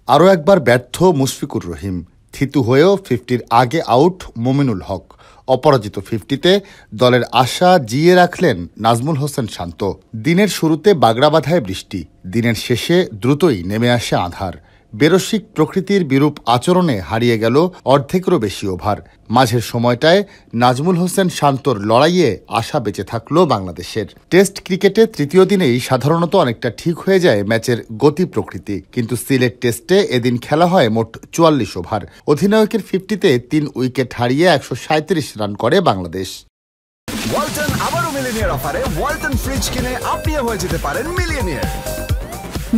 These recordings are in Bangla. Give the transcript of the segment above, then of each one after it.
আরও একবার ব্যর্থ মুশফিকুর রহিম, থিতু হয়েও 50-র আগে আউট মুমিনুল হক। অপরাজিত 50-তে দলের আশা জিইয়ে রাখলেন নাজমুল হোসেন শান্ত। দিনের শুরুতে বাগড়াবাঁধায় বৃষ্টি, দিনের শেষে দ্রুতই নেমে আসে আঁধার। বেরসিক প্রকৃতির বিরূপ আচরণে হারিয়ে গেল অর্ধেকেরও বেশি ওভার। মাঝের সময়টায় নাজমুল হোসেন শান্তর লড়াইয়ে আশা বেঁচে থাকল বাংলাদেশের। টেস্ট ক্রিকেটে তৃতীয় দিনেই সাধারণত অনেকটা ঠিক হয়ে যায় ম্যাচের গতি প্রকৃতি, কিন্তু সিলেট টেস্টে এদিন খেলা হয় মোট 44 ওভার। অধিনায়কের 50-তে 3 উইকেট হারিয়ে 137 রান করে বাংলাদেশ। ওয়ালটন আবারও মিলিনিয়ার অফারে ওয়ালটন ফ্রিজ কিনে আপনিও হয়ে যেতে পারেন মিলিয়নিয়ার।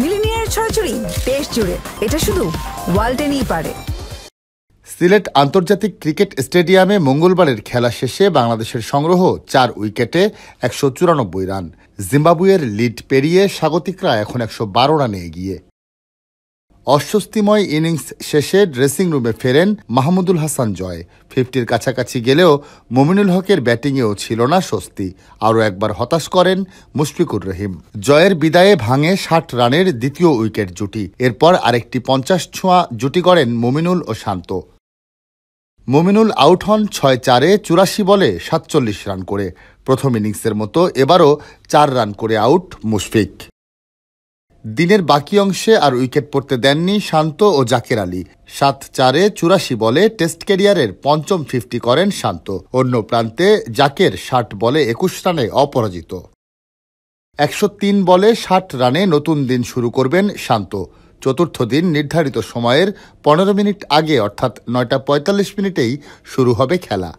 মিলিনিয়ার ছড়াছড়ি দেশ জুড়ে, এটা শুধু ওয়ালটেনই পারে। সিলেট আন্তর্জাতিক ক্রিকেট স্টেডিয়ামে মঙ্গলবারের খেলা শেষে বাংলাদেশের সংগ্রহ 4 উইকেটে 194 রান। জিম্বাবুয়ের লিড পেরিয়ে স্বাগতিকরা এখন 112 রানে এগিয়ে। অস্বস্তিময় ইনিংস শেষে ড্রেসিং রুমে ফেরেন মাহমুদুল হাসান জয়। 50-র কাছাকাছি গেলেও মুমিনুল হকের ব্যাটিংয়েও ছিল না স্বস্তি। আরও একবার হতাশ করেন মুশফিকুর রহিম। জয়ের বিদায়ে ভাঙে 60 রানের দ্বিতীয় উইকেট জুটি। এরপর আরেকটি 50 ছোঁয়া জুটি গড়েন মুমিনুল ও শান্ত। মুমিনুল আউট হন 6-4-এ 84 বলে 47 রান করে। প্রথম ইনিংসের মতো এবারও 4 রান করে আউট মুশফিক। দিনের বাকি অংশে আর উইকেট পড়তে দেননি শান্ত ও জাকের আলী। 7-4-এ 84 বলে টেস্ট ক্যারিয়ারের পঞ্চম 50 করেন শান্ত। অন্য প্রান্তে জাকের 60 বলে 21 রানে অপরাজিত। 103 বলে 60 রানে নতুন দিন শুরু করবেন শান্ত। চতুর্থ দিন নির্ধারিত সময়ের 15 মিনিট আগে অর্থাৎ 9টা 45 মিনিটেই শুরু হবে খেলা।